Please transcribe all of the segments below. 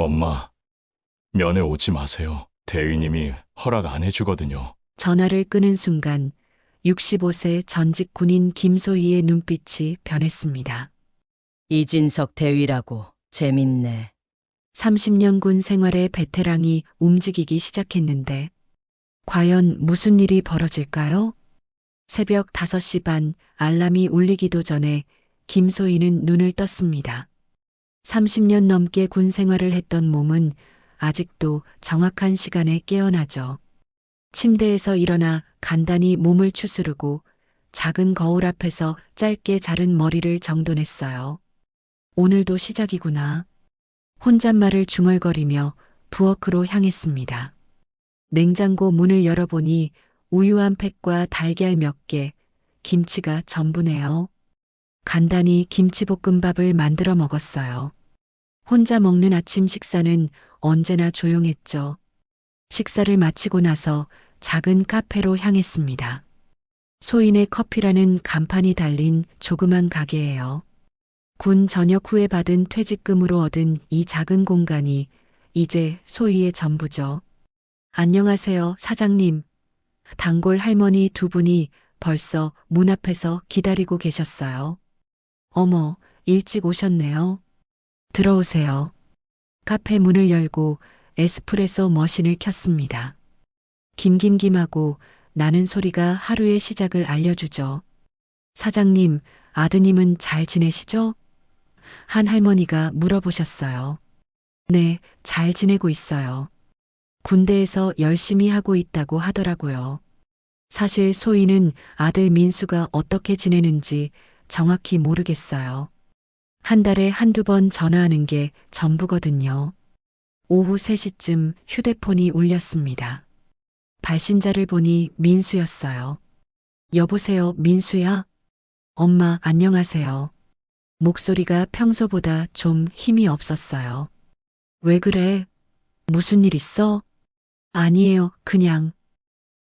엄마, 면회 오지 마세요. 대위님이 허락 안 해주거든요. 전화를 끊은 순간 65세 전직 군인 김소희의 눈빛이 변했습니다. 이진석 대위라고. 재밌네. 30년 군 생활의 베테랑이 움직이기 시작했는데 과연 무슨 일이 벌어질까요? 새벽 5시 반 알람이 울리기도 전에 김소희는 눈을 떴습니다. 30년 넘게 군 생활을 했던 몸은 아직도 정확한 시간에 깨어나죠. 침대에서 일어나 간단히 몸을 추스르고 작은 거울 앞에서 짧게 자른 머리를 정돈했어요. 오늘도 시작이구나. 혼잣말을 중얼거리며 부엌으로 향했습니다. 냉장고 문을 열어보니 우유 한 팩과 달걀 몇 개, 김치가 전부네요. 간단히 김치볶음밥을 만들어 먹었어요. 혼자 먹는 아침 식사는 언제나 조용했죠. 식사를 마치고 나서 작은 카페로 향했습니다. 소인의 커피라는 간판이 달린 조그만 가게예요. 군 전역 후에 받은 퇴직금으로 얻은 이 작은 공간이 이제 소희의 전부죠. 안녕하세요, 사장님. 단골 할머니 두 분이 벌써 문 앞에서 기다리고 계셨어요. 어머, 일찍 오셨네요. 들어오세요. 카페 문을 열고 에스프레소 머신을 켰습니다. 김김김하고 나는 소리가 하루의 시작을 알려주죠. 사장님, 아드님은 잘 지내시죠? 한 할머니가 물어보셨어요. 네, 잘 지내고 있어요. 군대에서 열심히 하고 있다고 하더라고요. 사실 소희는 아들 민수가 어떻게 지내는지 정확히 모르겠어요. 한 달에 한두 번 전화하는 게 전부거든요. 오후 3시쯤 휴대폰이 울렸습니다. 발신자를 보니 민수였어요. 여보세요, 민수야? 엄마, 안녕하세요. 목소리가 평소보다 좀 힘이 없었어요. 왜 그래? 무슨 일 있어? 아니에요, 그냥.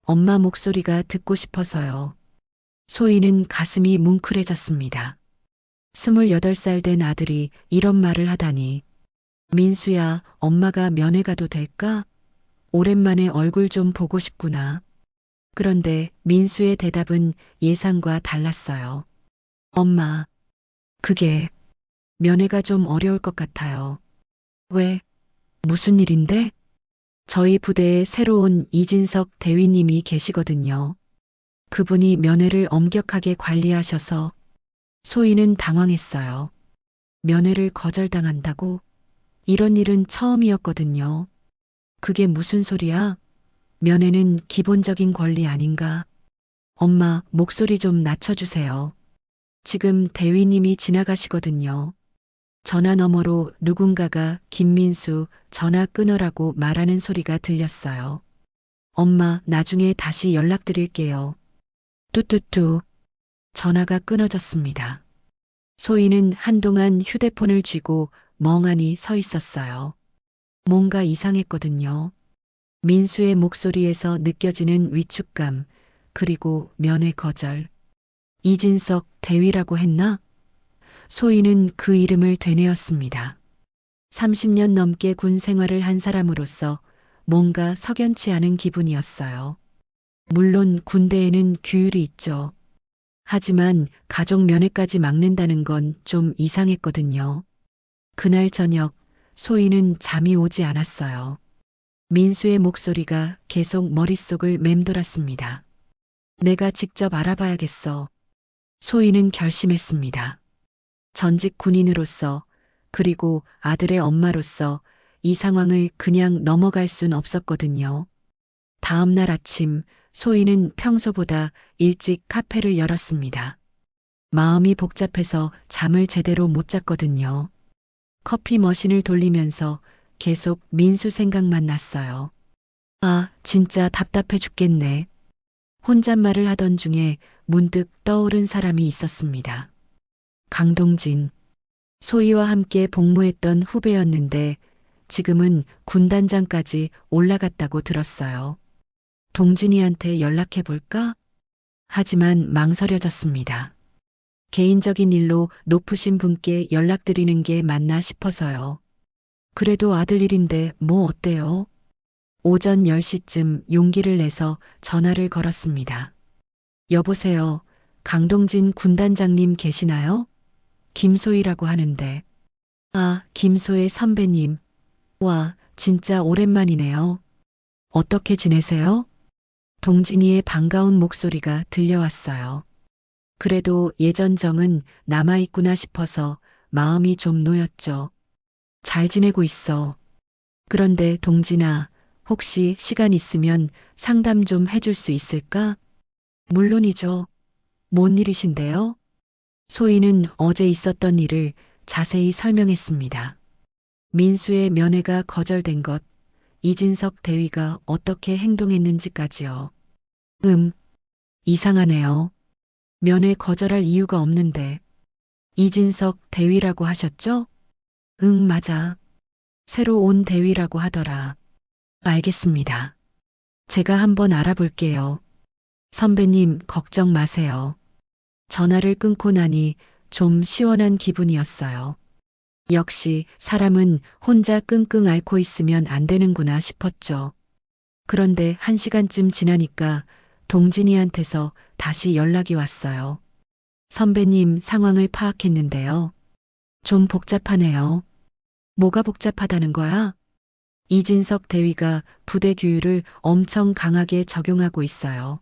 엄마 목소리가 듣고 싶어서요. 소희는 가슴이 뭉클해졌습니다. 28살 된 아들이 이런 말을 하다니. 민수야, 엄마가 면회 가도 될까? 오랜만에 얼굴 좀 보고 싶구나. 그런데 민수의 대답은 예상과 달랐어요. 엄마, 그게 면회가 좀 어려울 것 같아요. 왜? 무슨 일인데? 저희 부대에 새로운 이진석 대위님이 계시거든요. 그분이 면회를 엄격하게 관리하셔서 소희는 당황했어요. 면회를 거절당한다고? 이런 일은 처음이었거든요. 그게 무슨 소리야? 면회는 기본적인 권리 아닌가? 엄마, 목소리 좀 낮춰주세요. 지금 대위님이 지나가시거든요. 전화 너머로 누군가가 김민수 전화 끊으라고 말하는 소리가 들렸어요. 엄마, 나중에 다시 연락드릴게요. 뚜뚜뚜. 전화가 끊어졌습니다. 소희는 한동안 휴대폰을 쥐고 멍하니 서 있었어요. 뭔가 이상했거든요. 민수의 목소리에서 느껴지는 위축감, 그리고 면회 거절. 이진석 대위라고 했나? 소희는 그 이름을 되뇌었습니다. 30년 넘게 군 생활을 한 사람으로서 뭔가 석연치 않은 기분이었어요. 물론 군대에는 규율이 있죠. 하지만 가족 면회까지 막는다는 건 좀 이상했거든요. 그날 저녁 소희는 잠이 오지 않았어요. 민수의 목소리가 계속 머릿속을 맴돌았습니다. 내가 직접 알아봐야겠어. 소희는 결심했습니다. 전직 군인으로서 그리고 아들의 엄마로서 이 상황을 그냥 넘어갈 순 없었거든요. 다음 날 아침 소희는 평소보다 일찍 카페를 열었습니다. 마음이 복잡해서 잠을 제대로 못 잤거든요. 커피 머신을 돌리면서 계속 민수 생각만 났어요. 아, 진짜 답답해 죽겠네. 혼잣말을 하던 중에 문득 떠오른 사람이 있었습니다. 강동진. 소희와 함께 복무했던 후배였는데 지금은 군단장까지 올라갔다고 들었어요. 동진이한테 연락해 볼까? 하지만 망설여졌습니다. 개인적인 일로 높으신 분께 연락드리는 게 맞나 싶어서요. 그래도 아들 일인데 뭐 어때요? 오전 10시쯤 용기를 내서 전화를 걸었습니다. 여보세요. 강동진 군단장님 계시나요? 김소희라고 하는데. 아, 김소혜 선배님. 와, 진짜 오랜만이네요. 어떻게 지내세요? 동진이의 반가운 목소리가 들려왔어요. 그래도 예전 정은 남아있구나 싶어서 마음이 좀 놓였죠. 잘 지내고 있어. 그런데 동진아, 혹시 시간 있으면 상담 좀 해줄 수 있을까? 물론이죠. 뭔 일이신데요? 소희는 어제 있었던 일을 자세히 설명했습니다. 민수의 면회가 거절된 것, 이진석 대위가 어떻게 행동했는지까지요. 이상하네요. 면회 거절할 이유가 없는데. 이진석 대위라고 하셨죠? 응, 맞아. 새로 온 대위라고 하더라. 알겠습니다. 제가 한번 알아볼게요. 선배님, 걱정 마세요. 전화를 끊고 나니 좀 시원한 기분이었어요. 역시 사람은 혼자 끙끙 앓고 있으면 안 되는구나 싶었죠. 그런데 1시간쯤 지나니까 동진이한테서 다시 연락이 왔어요. 선배님 상황을 파악했는데요. 좀 복잡하네요. 뭐가 복잡하다는 거야? 이진석 대위가 부대 규율을 엄청 강하게 적용하고 있어요.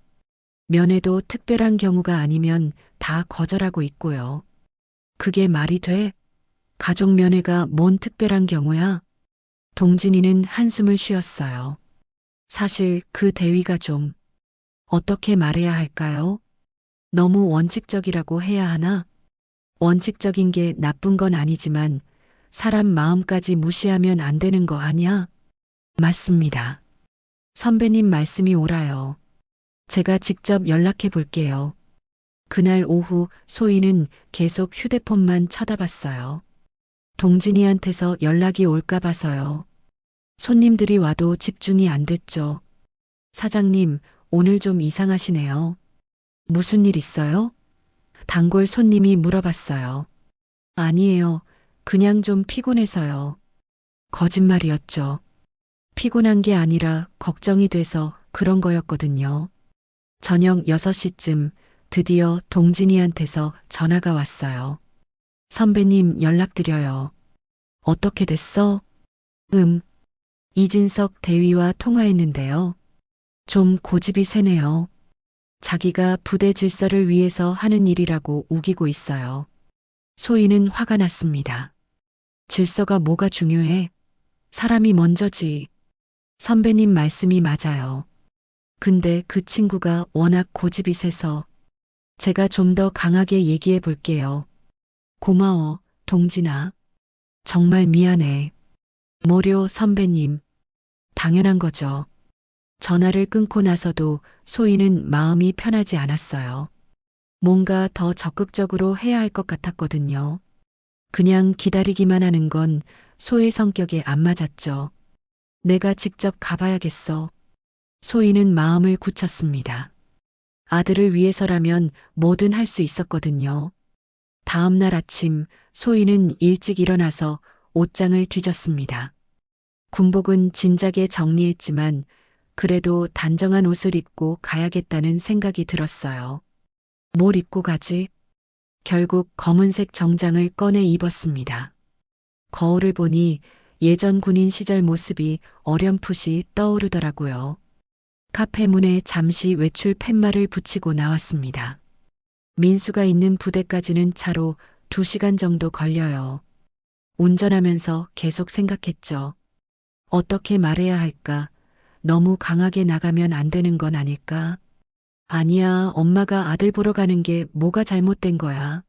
면회도 특별한 경우가 아니면 다 거절하고 있고요. 그게 말이 돼? 가족 면회가 뭔 특별한 경우야? 동진이는 한숨을 쉬었어요. 사실 그 대위가 좀 어떻게 말해야 할까요? 너무 원칙적이라고 해야 하나? 원칙적인 게 나쁜 건 아니지만 사람 마음까지 무시하면 안 되는 거 아니야? 맞습니다. 선배님 말씀이 옳아요. 제가 직접 연락해 볼게요. 그날 오후 소희는 계속 휴대폰만 쳐다봤어요. 동진이한테서 연락이 올까 봐서요. 손님들이 와도 집중이 안 됐죠. 사장님, 오늘 좀 이상하시네요. 무슨 일 있어요? 단골 손님이 물어봤어요. 아니에요. 그냥 좀 피곤해서요. 거짓말이었죠. 피곤한 게 아니라 걱정이 돼서 그런 거였거든요. 저녁 6시쯤 드디어 동진이한테서 전화가 왔어요. 선배님 연락드려요. 어떻게 됐어? 이진석 대위와 통화했는데요. 좀 고집이 세네요. 자기가 부대 질서를 위해서 하는 일이라고 우기고 있어요. 소희는 화가 났습니다. 질서가 뭐가 중요해? 사람이 먼저지. 선배님 말씀이 맞아요. 근데 그 친구가 워낙 고집이 세서 제가 좀 더 강하게 얘기해 볼게요. 고마워, 동진아. 정말 미안해. 모료 선배님. 당연한 거죠. 전화를 끊고 나서도 소희는 마음이 편하지 않았어요. 뭔가 더 적극적으로 해야 할 것 같았거든요. 그냥 기다리기만 하는 건 소의 성격에 안 맞았죠. 내가 직접 가봐야겠어. 소희는 마음을 굳혔습니다. 아들을 위해서라면 뭐든 할 수 있었거든요. 다음 날 아침 소희는 일찍 일어나서 옷장을 뒤졌습니다. 군복은 진작에 정리했지만 그래도 단정한 옷을 입고 가야겠다는 생각이 들었어요. 뭘 입고 가지? 결국 검은색 정장을 꺼내 입었습니다. 거울을 보니 예전 군인 시절 모습이 어렴풋이 떠오르더라고요. 카페 문에 잠시 외출 팻말을 붙이고 나왔습니다. 민수가 있는 부대까지는 차로 2시간 정도 걸려요. 운전하면서 계속 생각했죠. 어떻게 말해야 할까? 너무 강하게 나가면 안 되는 건 아닐까? 아니야, 엄마가 아들 보러 가는 게 뭐가 잘못된 거야.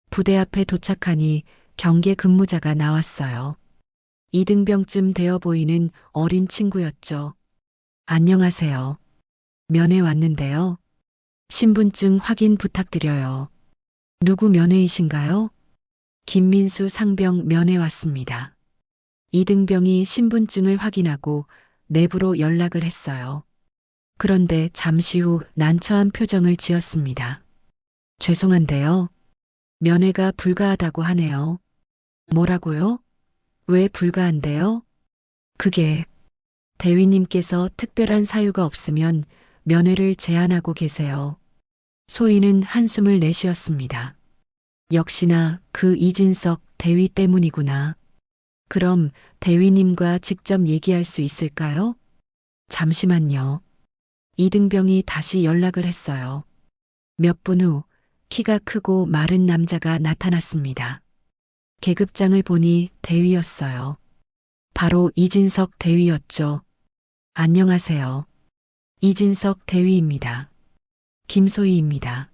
부대 앞에 도착하니 경계 근무자가 나왔어요. 이등병쯤 되어 보이는 어린 친구였죠. 안녕하세요. 면회 왔는데요. 신분증 확인 부탁드려요. 누구 면회이신가요? 김민수 상병 면회 왔습니다. 이등병이 신분증을 확인하고 내부로 연락을 했어요. 그런데 잠시 후 난처한 표정을 지었습니다. 죄송한데요. 면회가 불가하다고 하네요. 뭐라고요? 왜 불가한데요? 그게 대위님께서 특별한 사유가 없으면 면회를 제한하고 계세요. 소희는 한숨을 내쉬었습니다. 역시나 그 이진석 대위 때문이구나. 그럼 대위님과 직접 얘기할 수 있을까요? 잠시만요. 이등병이 다시 연락을 했어요. 몇 분 후 키가 크고 마른 남자가 나타났습니다. 계급장을 보니 대위였어요. 바로 이진석 대위였죠. 안녕하세요. 이진석 대위입니다. 김소희입니다.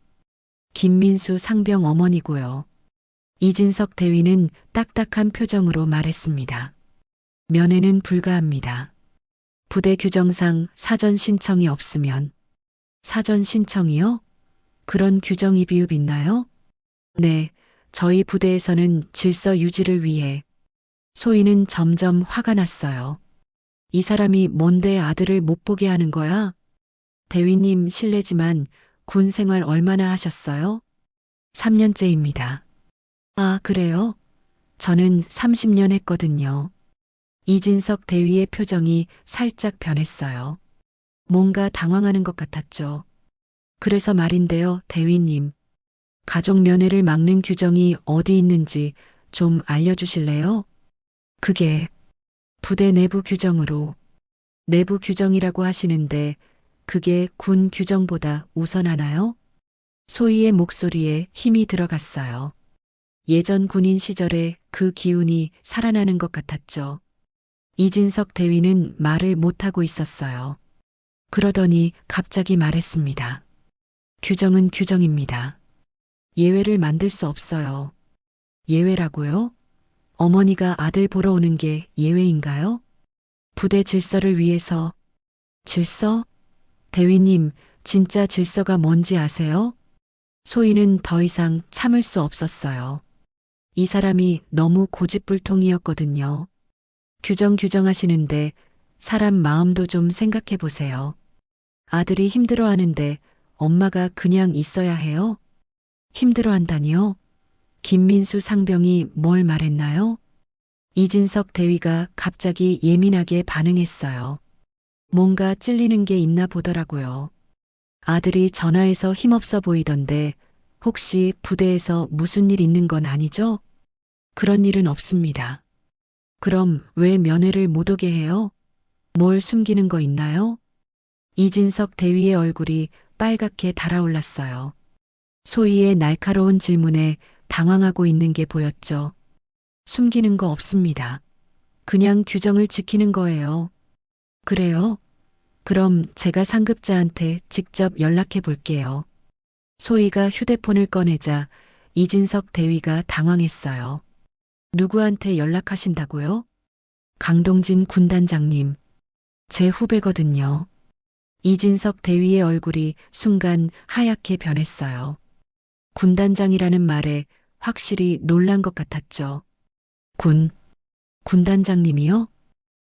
김민수 상병 어머니고요. 이진석 대위는 딱딱한 표정으로 말했습니다. 면회는 불가합니다. 부대 규정상 사전 신청이 없으면. 사전 신청이요? 그런 규정이 비읍 있나요? 네, 저희 부대에서는 질서 유지를 위해. 소희는 점점 화가 났어요. 이 사람이 뭔데 아들을 못 보게 하는 거야? 대위님 실례지만 군 생활 얼마나 하셨어요? 3년째입니다. 아, 그래요? 저는 30년 했거든요. 이진석 대위의 표정이 살짝 변했어요. 뭔가 당황하는 것 같았죠. 그래서 말인데요, 대위님. 가족 면회를 막는 규정이 어디 있는지 좀 알려주실래요? 그게 부대 내부 규정으로. 내부 규정이라고 하시는데 그게 군 규정보다 우선하나요? 소희의 목소리에 힘이 들어갔어요. 예전 군인 시절에 그 기운이 살아나는 것 같았죠. 이진석 대위는 말을 못하고 있었어요. 그러더니 갑자기 말했습니다. 규정은 규정입니다. 예외를 만들 수 없어요. 예외라고요? 어머니가 아들 보러 오는 게 예외인가요? 부대 질서를 위해서. 질서? 대위님, 진짜 질서가 뭔지 아세요? 소희는 더 이상 참을 수 없었어요. 이 사람이 너무 고집불통이었거든요. 규정하시는데 사람 마음도 좀 생각해 보세요. 아들이 힘들어하는데 엄마가 그냥 있어야 해요? 힘들어한다니요? 김민수 상병이 뭘 말했나요? 이진석 대위가 갑자기 예민하게 반응했어요. 뭔가 찔리는 게 있나 보더라고요. 아들이 전화해서 힘없어 보이던데 혹시 부대에서 무슨 일 있는 건 아니죠? 그런 일은 없습니다. 그럼 왜 면회를 못 오게 해요? 뭘 숨기는 거 있나요? 이진석 대위의 얼굴이 빨갛게 달아올랐어요. 소희의 날카로운 질문에 당황하고 있는 게 보였죠. 숨기는 거 없습니다. 그냥 규정을 지키는 거예요. 그래요? 그럼 제가 상급자한테 직접 연락해 볼게요. 소희가 휴대폰을 꺼내자 이진석 대위가 당황했어요. 누구한테 연락하신다고요? 강동진 군단장님. 제 후배거든요. 이진석 대위의 얼굴이 순간 하얗게 변했어요. 군단장이라는 말에 확실히 놀란 것 같았죠. 군단장님이요?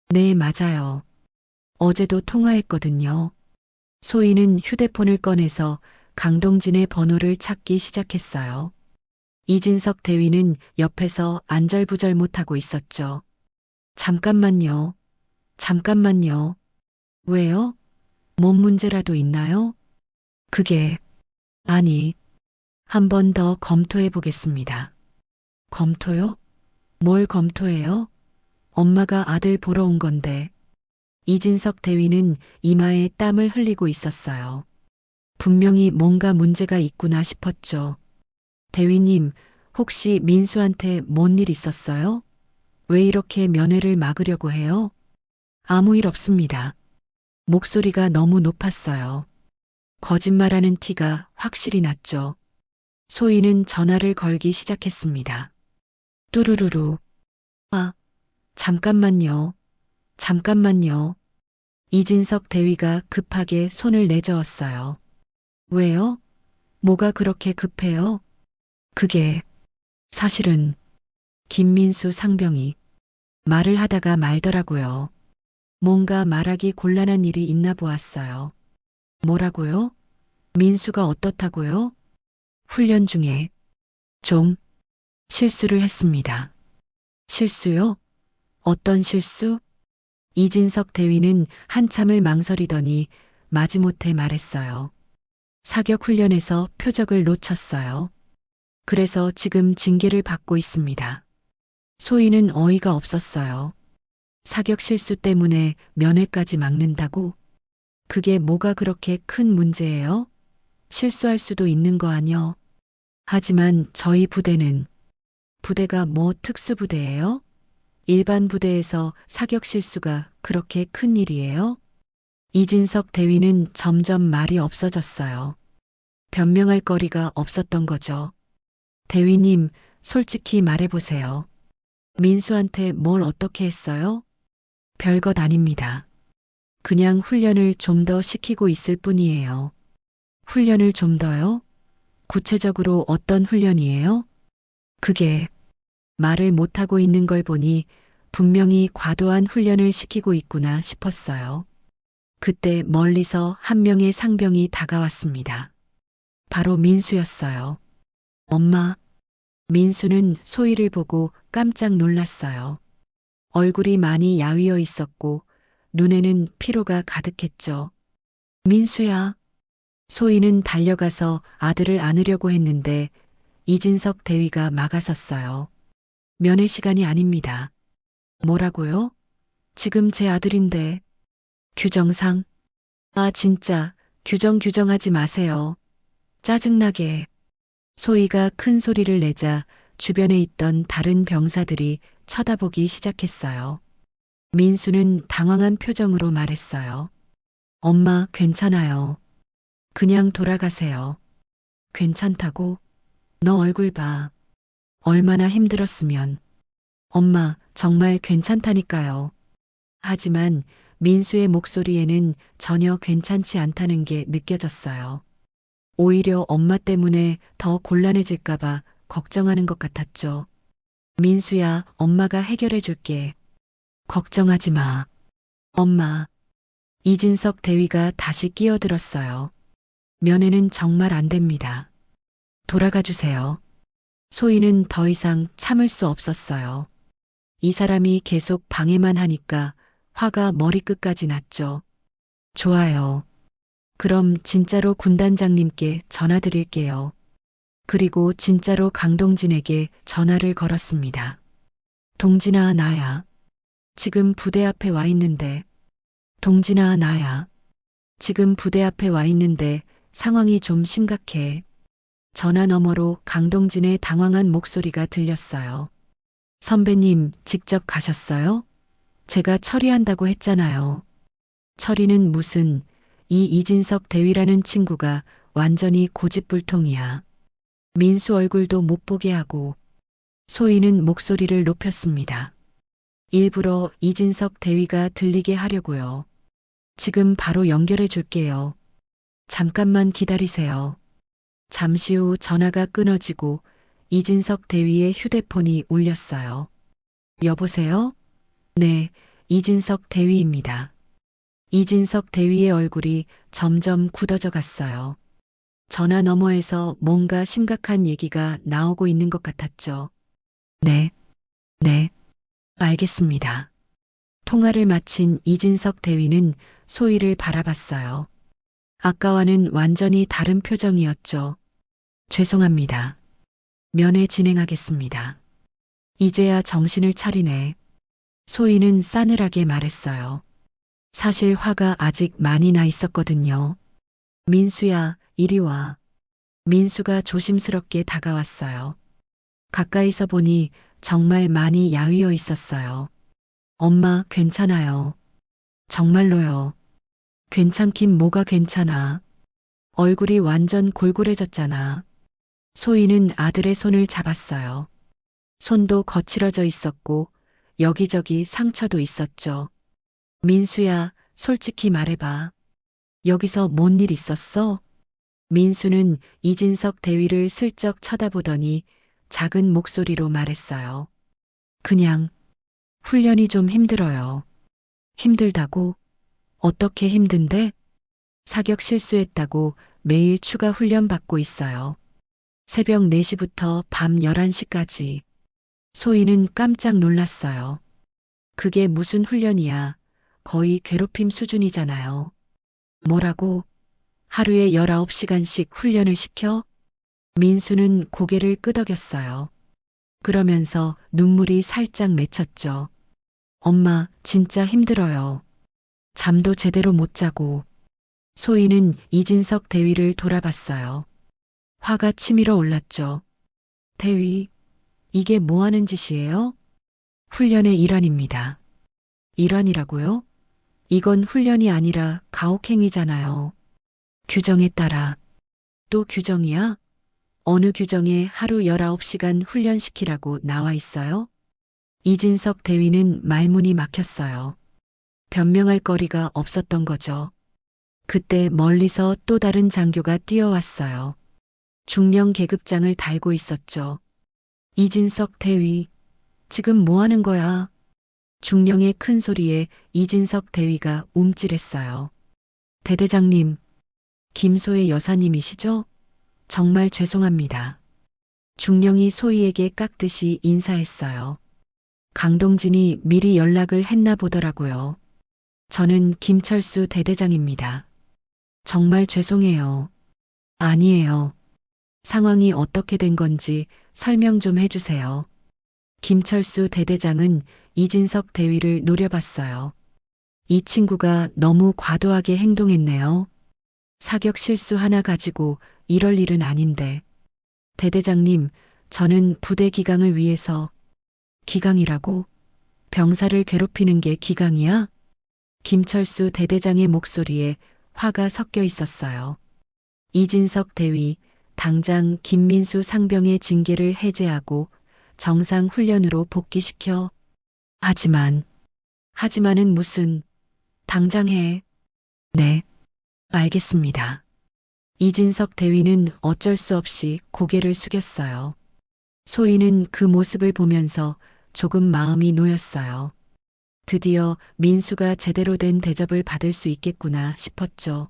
네, 맞아요. 어제도 통화했거든요. 소희는 휴대폰을 꺼내서 강동진의 번호를 찾기 시작했어요. 이진석 대위는 옆에서 안절부절 못하고 있었죠. 잠깐만요. 잠깐만요. 왜요? 몸 문제라도 있나요? 그게, 아니, 한 번 더 검토해 보겠습니다. 검토요? 뭘 검토해요? 엄마가 아들 보러 온 건데. 이진석 대위는 이마에 땀을 흘리고 있었어요. 분명히 뭔가 문제가 있구나 싶었죠. 대위님, 혹시 민수한테 뭔 일 있었어요? 왜 이렇게 면회를 막으려고 해요? 아무 일 없습니다. 목소리가 너무 높았어요. 거짓말하는 티가 확실히 났죠. 소희는 전화를 걸기 시작했습니다. 뚜루루루. 아, 잠깐만요. 잠깐만요. 이진석 대위가 급하게 손을 내저었어요. 왜요? 뭐가 그렇게 급해요? 그게 사실은 김민수 상병이 말을 하다가 말더라고요. 뭔가 말하기 곤란한 일이 있나 보았어요. 뭐라고요? 민수가 어떻다고요? 훈련 중에 좀 실수를 했습니다. 실수요? 어떤 실수? 이진석 대위는 한참을 망설이더니 마지못해 말했어요. 사격 훈련에서 표적을 놓쳤어요. 그래서 지금 징계를 받고 있습니다. 소희는 어이가 없었어요. 사격 실수 때문에 면회까지 막는다고? 그게 뭐가 그렇게 큰 문제예요? 실수할 수도 있는 거 아니요? 하지만 저희 부대가 뭐 특수부대예요? 일반 부대에서 사격 실수가 그렇게 큰 일이에요? 이진석 대위는 점점 말이 없어졌어요. 변명할 거리가 없었던 거죠. 대위님, 솔직히 말해보세요. 민수한테 뭘 어떻게 했어요? 별것 아닙니다. 그냥 훈련을 좀 더 시키고 있을 뿐이에요. 훈련을 좀 더요? 구체적으로 어떤 훈련이에요? 그게 말을 못하고 있는 걸 보니 분명히 과도한 훈련을 시키고 있구나 싶었어요. 그때 멀리서 한 명의 상병이 다가왔습니다. 바로 민수였어요. 엄마. 민수는 소희를 보고 깜짝 놀랐어요. 얼굴이 많이 야위어 있었고 눈에는 피로가 가득했죠. 민수야. 소희는 달려가서 아들을 안으려고 했는데 이진석 대위가 막아섰어요. 면회 시간이 아닙니다. 뭐라고요? 지금 제 아들인데. 규정상. 아, 진짜. 규정하지 마세요. 짜증나게. 소희가 큰 소리를 내자 주변에 있던 다른 병사들이 쳐다보기 시작했어요. 민수는 당황한 표정으로 말했어요. 엄마, 괜찮아요. 그냥 돌아가세요. 괜찮다고? 너 얼굴 봐. 얼마나 힘들었으면. 엄마, 정말 괜찮다니까요. 하지만 민수의 목소리에는 전혀 괜찮지 않다는 게 느껴졌어요. 오히려 엄마 때문에 더 곤란해질까봐 걱정하는 것 같았죠. 민수야, 엄마가 해결해 줄게. 걱정하지 마. 엄마. 이진석 대위가 다시 끼어들었어요. 면회는 정말 안 됩니다. 돌아가 주세요. 소희는 더 이상 참을 수 없었어요. 이 사람이 계속 방해만 하니까 화가 머리끝까지 났죠. 좋아요. 그럼 진짜로 군단장님께 전화 드릴게요. 그리고 진짜로 강동진에게 전화를 걸었습니다. 동진아, 나야. 지금 부대 앞에 와 있는데. 동진아, 나야. 지금 부대 앞에 와 있는데 상황이 좀 심각해. 전화 너머로 강동진의 당황한 목소리가 들렸어요. 선배님, 직접 가셨어요? 제가 처리한다고 했잖아요. 처리는 무슨, 이 이진석 대위라는 친구가 완전히 고집불통이야. 민수 얼굴도 못 보게 하고. 소희는 목소리를 높였습니다. 일부러 이진석 대위가 들리게 하려고요. 지금 바로 연결해 줄게요. 잠깐만 기다리세요. 잠시 후 전화가 끊어지고 이진석 대위의 휴대폰이 울렸어요. 여보세요? 네, 이진석 대위입니다. 이진석 대위의 얼굴이 점점 굳어져 갔어요. 전화 너머에서 뭔가 심각한 얘기가 나오고 있는 것 같았죠. 네, 알겠습니다. 통화를 마친 이진석 대위는 소희를 바라봤어요. 아까와는 완전히 다른 표정이었죠. 죄송합니다. 면회 진행하겠습니다. 이제야 정신을 차리네. 소희는 싸늘하게 말했어요. 사실 화가 아직 많이 나 있었거든요. 민수야, 이리 와. 민수가 조심스럽게 다가왔어요. 가까이서 보니 정말 많이 야위어 있었어요. 엄마, 괜찮아요. 정말로요. 괜찮긴 뭐가 괜찮아. 얼굴이 완전 골골해졌잖아. 소희는 아들의 손을 잡았어요. 손도 거칠어져 있었고 여기저기 상처도 있었죠. 민수야, 솔직히 말해봐. 여기서 뭔 일 있었어? 민수는 이진석 대위를 슬쩍 쳐다보더니 작은 목소리로 말했어요. 그냥 훈련이 좀 힘들어요. 힘들다고? 어떻게 힘든데? 사격 실수했다고 매일 추가 훈련 받고 있어요. 새벽 4시부터 밤 11시까지. 소희는 깜짝 놀랐어요. 그게 무슨 훈련이야. 거의 괴롭힘 수준이잖아요. 뭐라고? 하루에 19시간씩 훈련을 시켜? 민수는 고개를 끄덕였어요. 그러면서 눈물이 살짝 맺혔죠. 엄마, 진짜 힘들어요. 잠도 제대로 못 자고. 소희는 이진석 대위를 돌아봤어요. 화가 치밀어 올랐죠. 대위, 이게 뭐 하는 짓이에요? 훈련의 일환입니다. 일환이라고요? 이건 훈련이 아니라 가혹행위잖아요. 규정에 따라. 또 규정이야? 어느 규정에 하루 19시간 훈련시키라고 나와 있어요? 이진석 대위는 말문이 막혔어요. 변명할 거리가 없었던 거죠. 그때 멀리서 또 다른 장교가 뛰어왔어요. 중령 계급장을 달고 있었죠. 이진석 대위, 지금 뭐 하는 거야? 중령의 큰 소리에 이진석 대위가 움찔했어요. 대대장님, 김소혜 여사님이시죠? 정말 죄송합니다. 중령이 소희에게 깍듯이 인사했어요. 강동진이 미리 연락을 했나 보더라고요. 저는 김철수 대대장입니다. 정말 죄송해요. 아니에요. 상황이 어떻게 된 건지 설명 좀 해주세요. 김철수 대대장은 이진석 대위를 노려봤어요. 이 친구가 너무 과도하게 행동했네요. 사격 실수 하나 가지고 이럴 일은 아닌데. 대대장님, 저는 부대 기강을 위해서. 기강이라고? 병사를 괴롭히는 게 기강이야? 김철수 대대장의 목소리에 화가 섞여 있었어요. 이진석 대위, 당장 김민수 상병의 징계를 해제하고 정상 훈련으로 복귀시켜. 하지만은 무슨, 당장 해. 네, 알겠습니다. 이진석 대위는 어쩔 수 없이 고개를 숙였어요. 소희는 그 모습을 보면서 조금 마음이 놓였어요. 드디어 민수가 제대로 된 대접을 받을 수 있겠구나 싶었죠.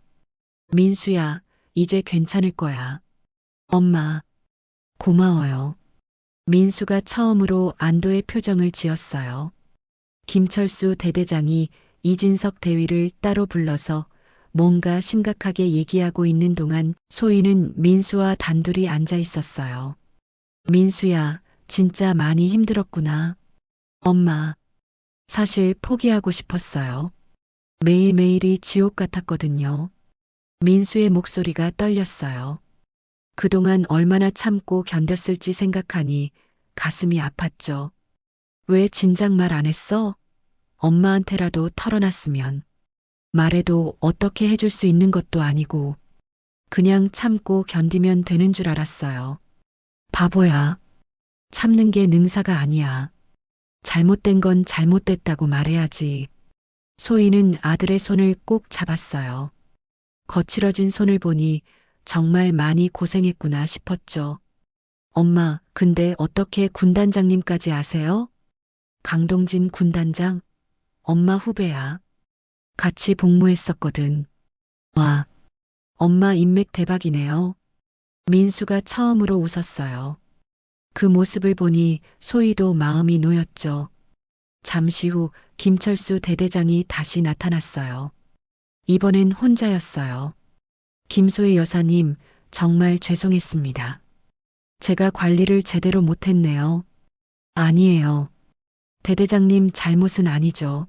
민수야, 이제 괜찮을 거야. 엄마, 고마워요. 민수가 처음으로 안도의 표정을 지었어요. 김철수 대대장이 이진석 대위를 따로 불러서 뭔가 심각하게 얘기하고 있는 동안 소희는 민수와 단둘이 앉아 있었어요. 민수야, 진짜 많이 힘들었구나. 엄마, 사실 포기하고 싶었어요. 매일매일이 지옥 같았거든요. 민수의 목소리가 떨렸어요. 그동안 얼마나 참고 견뎠을지 생각하니 가슴이 아팠죠. 왜 진작 말 안 했어? 엄마한테라도 털어놨으면. 말해도 어떻게 해줄 수 있는 것도 아니고 그냥 참고 견디면 되는 줄 알았어요. 바보야. 참는 게 능사가 아니야. 잘못된 건 잘못됐다고 말해야지. 소희는 아들의 손을 꼭 잡았어요. 거칠어진 손을 보니 정말 많이 고생했구나 싶었죠. 엄마, 근데 어떻게 군단장님까지 아세요? 강동진 군단장? 엄마 후배야. 같이 복무했었거든. 와, 엄마 인맥 대박이네요. 민수가 처음으로 웃었어요. 그 모습을 보니 소희도 마음이 놓였죠. 잠시 후 김철수 대대장이 다시 나타났어요. 이번엔 혼자였어요. 김소희 여사님, 정말 죄송했습니다. 제가 관리를 제대로 못했네요. 아니에요. 대대장님 잘못은 아니죠.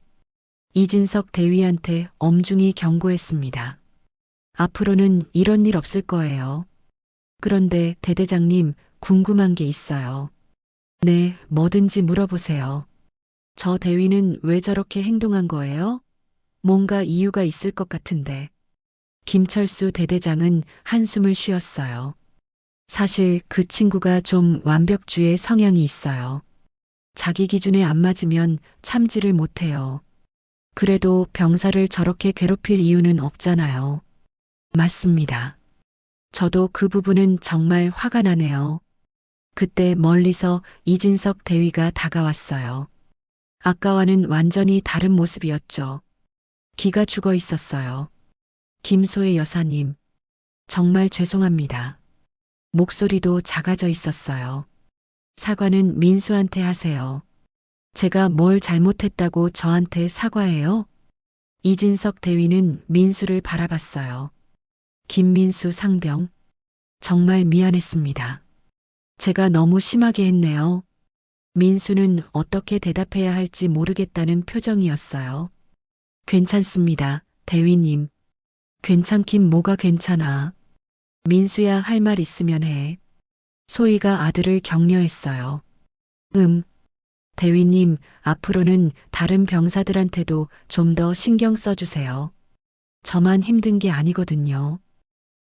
이진석 대위한테 엄중히 경고했습니다. 앞으로는 이런 일 없을 거예요. 그런데 대대장님, 궁금한 게 있어요. 네, 뭐든지 물어보세요. 저 대위는 왜 저렇게 행동한 거예요? 뭔가 이유가 있을 것 같은데. 김철수 대대장은 한숨을 쉬었어요. 사실 그 친구가 좀 완벽주의 성향이 있어요. 자기 기준에 안 맞으면 참지를 못해요. 그래도 병사를 저렇게 괴롭힐 이유는 없잖아요. 맞습니다. 저도 그 부분은 정말 화가 나네요. 그때 멀리서 이진석 대위가 다가왔어요. 아까와는 완전히 다른 모습이었죠. 기가 죽어 있었어요. 김소혜 여사님, 정말 죄송합니다. 목소리도 작아져 있었어요. 사과는 민수한테 하세요. 제가 뭘 잘못했다고 저한테 사과해요? 이진석 대위는 민수를 바라봤어요. 김민수 상병, 정말 미안했습니다. 제가 너무 심하게 했네요. 민수는 어떻게 대답해야 할지 모르겠다는 표정이었어요. 괜찮습니다, 대위님. 괜찮긴 뭐가 괜찮아. 민수야 할 말 있으면 해. 소희가 아들을 격려했어요. 대위님, 앞으로는 다른 병사들한테도 좀 더 신경 써주세요. 저만 힘든 게 아니거든요.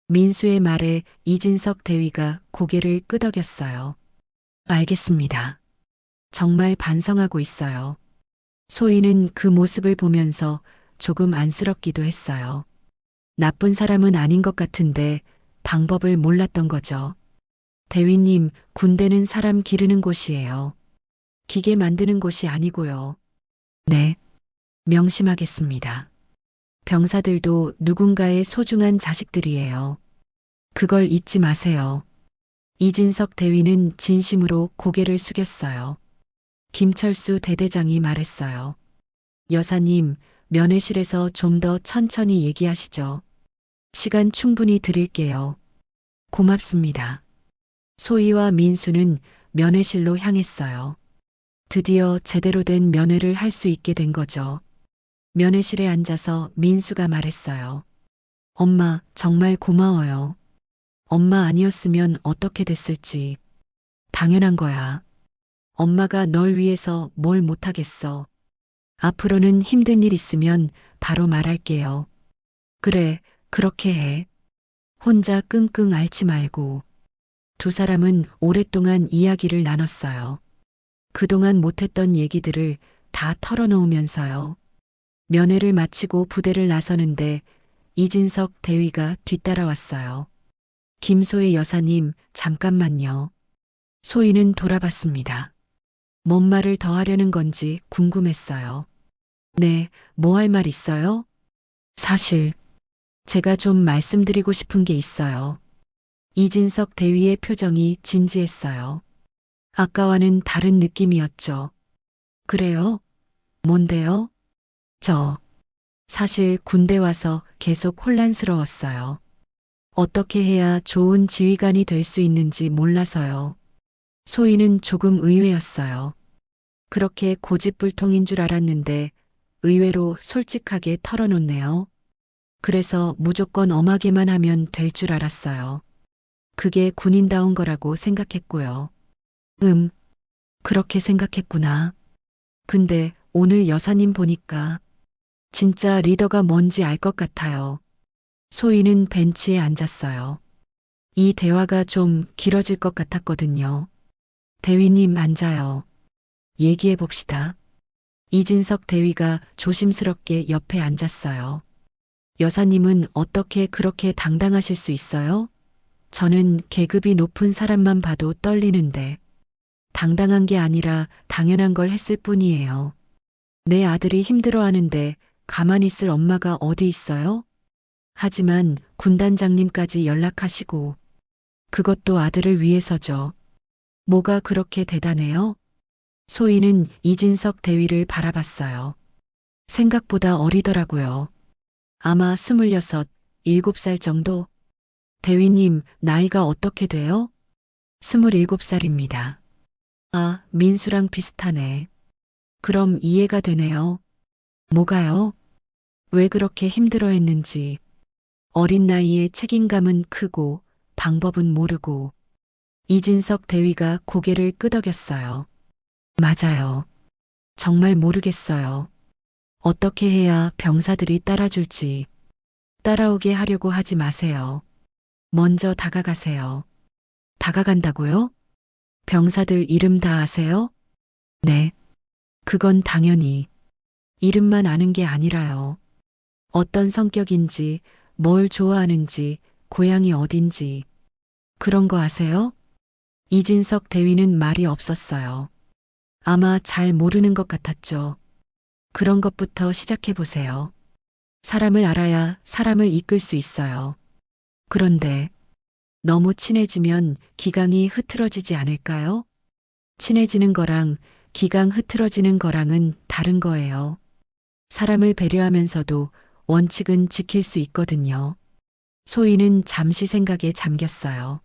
민수의 말에 이진석 대위가 고개를 끄덕였어요. 알겠습니다. 정말 반성하고 있어요. 소희는 그 모습을 보면서 조금 안쓰럽기도 했어요. 나쁜 사람은 아닌 것 같은데 방법을 몰랐던 거죠. 대위님, 군대는 사람 기르는 곳이에요. 기계 만드는 곳이 아니고요. 네, 명심하겠습니다. 병사들도 누군가의 소중한 자식들이에요. 그걸 잊지 마세요. 이진석 대위는 진심으로 고개를 숙였어요. 김철수 대대장이 말했어요. 여사님, 면회실에서 좀 더 천천히 얘기하시죠. 시간 충분히 드릴게요. 고맙습니다. 소희와 민수는 면회실로 향했어요. 드디어 제대로 된 면회를 할 수 있게 된 거죠. 면회실에 앉아서 민수가 말했어요. 엄마, 정말 고마워요. 엄마 아니었으면 어떻게 됐을지. 당연한 거야. 엄마가 널 위해서 뭘 못하겠어. 앞으로는 힘든 일 있으면 바로 말할게요. 그래, 그렇게 해. 혼자 끙끙 앓지 말고. 두 사람은 오랫동안 이야기를 나눴어요. 그동안 못했던 얘기들을 다 털어놓으면서요. 면회를 마치고 부대를 나서는데 이진석 대위가 뒤따라왔어요. 김소희 여사님, 잠깐만요. 소희는 돌아봤습니다. 뭔 말을 더 하려는 건지 궁금했어요. 네, 뭐 할 말 있어요? 사실, 제가 좀 말씀드리고 싶은 게 있어요. 이진석 대위의 표정이 진지했어요. 아까와는 다른 느낌이었죠. 그래요? 뭔데요? 사실 군대 와서 계속 혼란스러웠어요. 어떻게 해야 좋은 지휘관이 될 수 있는지 몰라서요. 소희는 조금 의외였어요. 그렇게 고집불통인 줄 알았는데 의외로 솔직하게 털어놓네요. 그래서 무조건 엄하게만 하면 될 줄 알았어요. 그게 군인다운 거라고 생각했고요. 그렇게 생각했구나. 근데 오늘 여사님 보니까 진짜 리더가 뭔지 알 것 같아요. 소희는 벤치에 앉았어요. 이 대화가 좀 길어질 것 같았거든요. 대위님 앉아요. 얘기해 봅시다. 이진석 대위가 조심스럽게 옆에 앉았어요. 여사님은 어떻게 그렇게 당당하실 수 있어요? 저는 계급이 높은 사람만 봐도 떨리는데 당당한 게 아니라 당연한 걸 했을 뿐이에요. 내 아들이 힘들어하는데 가만히 있을 엄마가 어디 있어요? 하지만 군단장님까지 연락하시고 그것도 아들을 위해서죠. 뭐가 그렇게 대단해요? 소희는 이진석 대위를 바라봤어요. 생각보다 어리더라고요. 아마 26, 7살 정도? 대위님, 나이가 어떻게 돼요? 27살입니다. 아, 민수랑 비슷하네. 그럼 이해가 되네요. 뭐가요? 왜 그렇게 힘들어했는지. 어린 나이에 책임감은 크고 방법은 모르고. 이진석 대위가 고개를 끄덕였어요. 맞아요. 정말 모르겠어요. 어떻게 해야 병사들이 따라줄지. 따라오게 하려고 하지 마세요. 먼저 다가가세요. 다가간다고요? 병사들 이름 다 아세요? 네. 그건 당연히. 이름만 아는 게 아니라요. 어떤 성격인지, 뭘 좋아하는지, 고향이 어딘지. 그런 거 아세요? 이진석 대위는 말이 없었어요. 아마 잘 모르는 것 같았죠. 그런 것부터 시작해 보세요. 사람을 알아야 사람을 이끌 수 있어요. 그런데 너무 친해지면 기강이 흐트러지지 않을까요? 친해지는 거랑 기강 흐트러지는 거랑은 다른 거예요. 사람을 배려하면서도 원칙은 지킬 수 있거든요. 소희는 잠시 생각에 잠겼어요.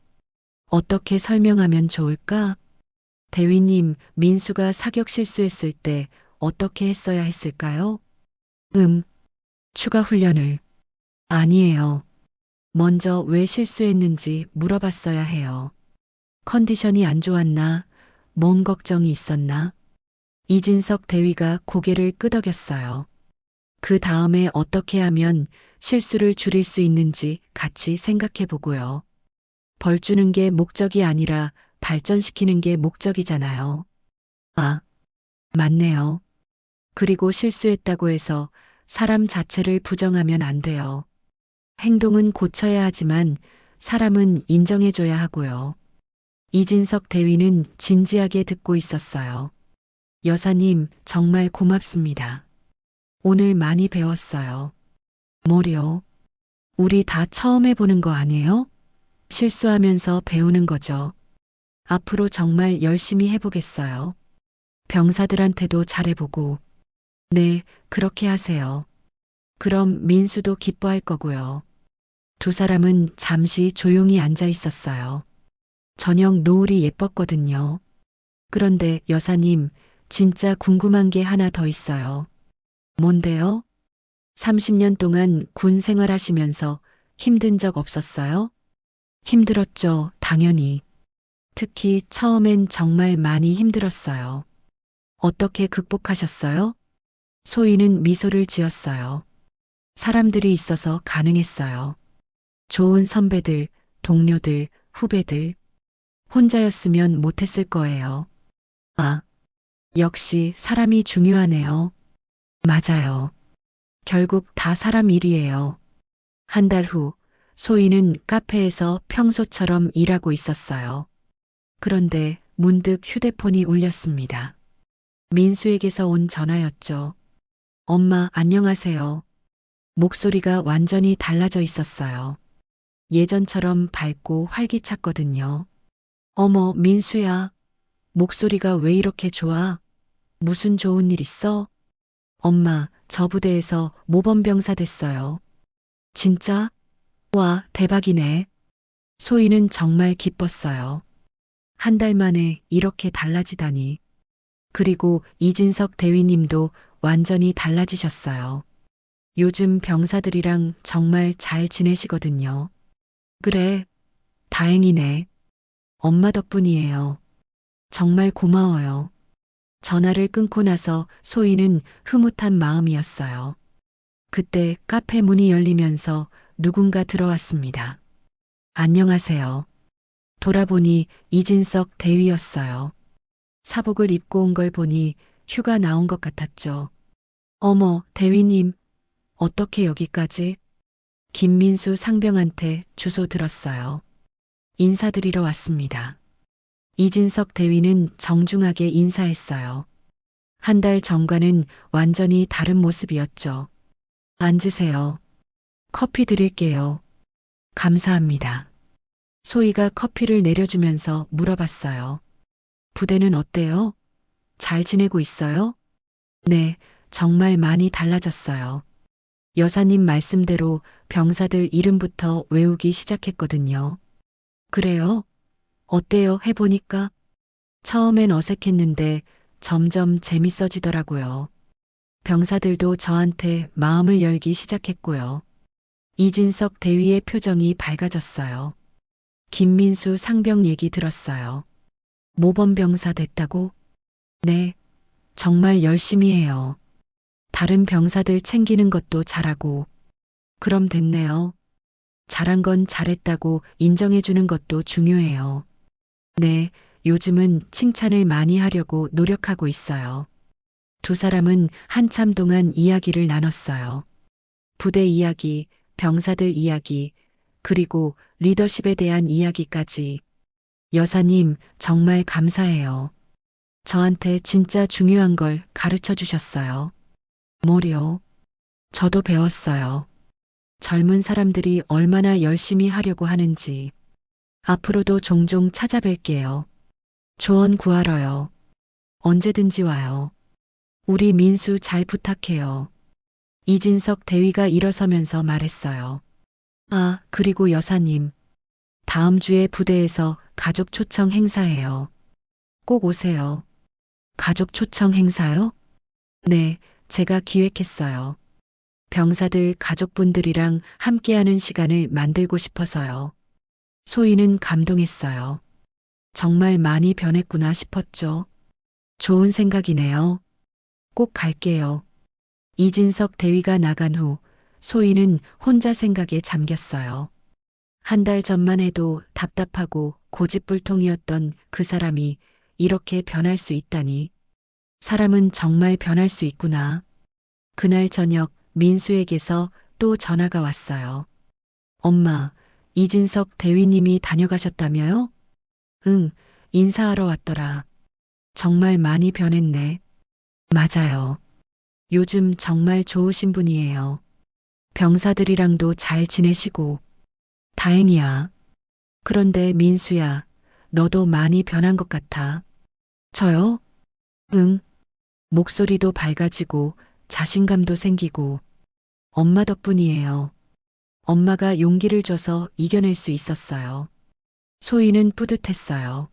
어떻게 설명하면 좋을까? 대위님, 민수가 사격 실수했을 때 어떻게 했어야 했을까요? 추가 훈련을. 아니에요. 먼저 왜 실수했는지 물어봤어야 해요. 컨디션이 안 좋았나? 뭔 걱정이 있었나? 이진석 대위가 고개를 끄덕였어요. 그 다음에 어떻게 하면 실수를 줄일 수 있는지 같이 생각해 보고요. 벌 주는 게 목적이 아니라 발전시키는 게 목적이잖아요. 아, 맞네요. 그리고 실수했다고 해서 사람 자체를 부정하면 안 돼요. 행동은 고쳐야 하지만 사람은 인정해줘야 하고요. 이진석 대위는 진지하게 듣고 있었어요. 여사님, 정말 고맙습니다. 오늘 많이 배웠어요. 뭐요? 우리 다 처음 해보는 거 아니에요? 실수하면서 배우는 거죠. 앞으로 정말 열심히 해보겠어요. 병사들한테도 잘해보고. 네, 그렇게 하세요. 그럼 민수도 기뻐할 거고요. 두 사람은 잠시 조용히 앉아 있었어요. 저녁 노을이 예뻤거든요. 그런데 여사님, 진짜 궁금한 게 하나 더 있어요. 뭔데요? 30년 동안 군 생활하시면서 힘든 적 없었어요? 힘들었죠, 당연히. 특히 처음엔 정말 많이 힘들었어요. 어떻게 극복하셨어요? 소희는 미소를 지었어요. 사람들이 있어서 가능했어요. 좋은 선배들, 동료들, 후배들. 혼자였으면 못했을 거예요. 아, 역시 사람이 중요하네요. 맞아요. 결국 다 사람 일이에요. 한 달 후, 소희는 카페에서 평소처럼 일하고 있었어요. 그런데 문득 휴대폰이 울렸습니다. 민수에게서 온 전화였죠. 엄마, 안녕하세요. 목소리가 완전히 달라져 있었어요. 예전처럼 밝고 활기찼거든요. 어머, 민수야. 목소리가 왜 이렇게 좋아? 무슨 좋은 일 있어? 엄마, 저 부대에서 모범병사 됐어요. 진짜? 와, 대박이네. 소희는 정말 기뻤어요. 한 달 만에 이렇게 달라지다니. 그리고 이진석 대위님도 완전히 달라지셨어요. 요즘 병사들이랑 정말 잘 지내시거든요. 그래, 다행이네. 엄마 덕분이에요. 정말 고마워요. 전화를 끊고 나서 소희는 흐뭇한 마음이었어요. 그때 카페 문이 열리면서 누군가 들어왔습니다. 안녕하세요. 돌아보니 이진석 대위였어요. 사복을 입고 온 걸 보니 휴가 나온 것 같았죠. 어머, 대위님, 어떻게 여기까지? 김민수 상병한테 주소 들었어요. 인사드리러 왔습니다. 이진석 대위는 정중하게 인사했어요. 한 달 전과는 완전히 다른 모습이었죠. 앉으세요. 커피 드릴게요. 감사합니다. 소희가 커피를 내려주면서 물어봤어요. 부대는 어때요? 잘 지내고 있어요? 네, 정말 많이 달라졌어요. 여사님 말씀대로 병사들 이름부터 외우기 시작했거든요. 그래요? 어때요? 해보니까? 처음엔 어색했는데 점점 재밌어지더라고요. 병사들도 저한테 마음을 열기 시작했고요. 이진석 대위의 표정이 밝아졌어요. 김민수 상병 얘기 들었어요. 모범병사 됐다고? 네, 정말 열심히 해요. 다른 병사들 챙기는 것도 잘하고. 그럼 됐네요. 잘한 건 잘했다고 인정해주는 것도 중요해요. 네, 요즘은 칭찬을 많이 하려고 노력하고 있어요. 두 사람은 한참 동안 이야기를 나눴어요. 부대 이야기, 병사들 이야기, 그리고 리더십에 대한 이야기까지. 여사님, 정말 감사해요. 저한테 진짜 중요한 걸 가르쳐 주셨어요. 뭐요? 저도 배웠어요. 젊은 사람들이 얼마나 열심히 하려고 하는지. 앞으로도 종종 찾아뵐게요. 조언 구하러요. 언제든지 와요. 우리 민수 잘 부탁해요. 이진석 대위가 일어서면서 말했어요. 아, 그리고 여사님. 다음 주에 부대에서 가족 초청 행사해요. 꼭 오세요. 가족 초청 행사요? 네, 제가 기획했어요. 병사들 가족분들이랑 함께하는 시간을 만들고 싶어서요. 소희는 감동했어요. 정말 많이 변했구나 싶었죠. 좋은 생각이네요. 꼭 갈게요. 이진석 대위가 나간 후 소희는 혼자 생각에 잠겼어요. 한 달 전만 해도 답답하고 고집불통이었던 그 사람이 이렇게 변할 수 있다니. 사람은 정말 변할 수 있구나. 그날 저녁 민수에게서 또 전화가 왔어요. 엄마, 이진석 대위님이 다녀가셨다며요? 응, 인사하러 왔더라. 정말 많이 변했네. 맞아요. 요즘 정말 좋으신 분이에요. 병사들이랑도 잘 지내시고. 다행이야. 그런데 민수야, 너도 많이 변한 것 같아. 저요? 응. 목소리도 밝아지고 자신감도 생기고. 엄마 덕분이에요. 엄마가 용기를 줘서 이겨낼 수 있었어요. 소희는 뿌듯했어요.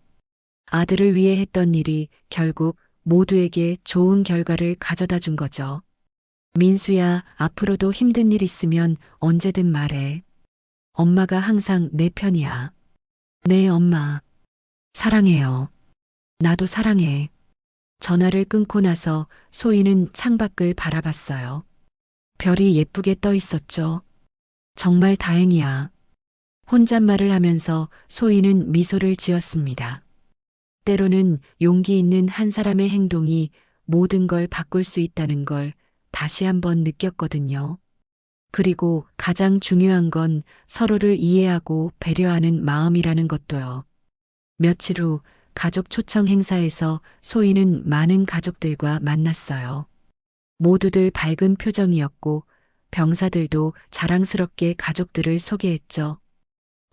아들을 위해 했던 일이 결국 모두에게 좋은 결과를 가져다 준 거죠. 민수야, 앞으로도 힘든 일 있으면 언제든 말해. 엄마가 항상 내 편이야. 네, 엄마. 사랑해요. 나도 사랑해. 전화를 끊고 나서 소희는 창밖을 바라봤어요. 별이 예쁘게 떠 있었죠. 정말 다행이야. 혼잣말을 하면서 소희는 미소를 지었습니다. 때로는 용기 있는 한 사람의 행동이 모든 걸 바꿀 수 있다는 걸 다시 한번 느꼈거든요. 그리고 가장 중요한 건 서로를 이해하고 배려하는 마음이라는 것도요. 며칠 후 가족 초청 행사에서 소희는 많은 가족들과 만났어요. 모두들 밝은 표정이었고 병사들도 자랑스럽게 가족들을 소개했죠.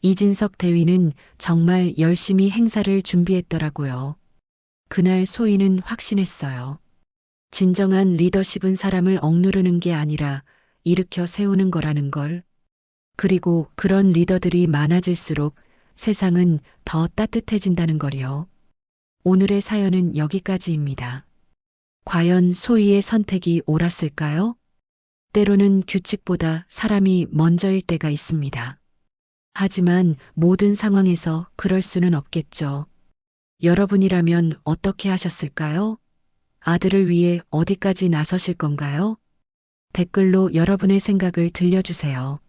이진석 대위는 정말 열심히 행사를 준비했더라고요. 그날 소희는 확신했어요. 진정한 리더십은 사람을 억누르는 게 아니라 일으켜 세우는 거라는 걸. 그리고 그런 리더들이 많아질수록 세상은 더 따뜻해진다는 거요. 오늘의 사연은 여기까지입니다. 과연 소희의 선택이 옳았을까요? 때로는 규칙보다 사람이 먼저일 때가 있습니다. 하지만 모든 상황에서 그럴 수는 없겠죠. 여러분이라면 어떻게 하셨을까요? 아들을 위해 어디까지 나서실 건가요? 댓글로 여러분의 생각을 들려주세요.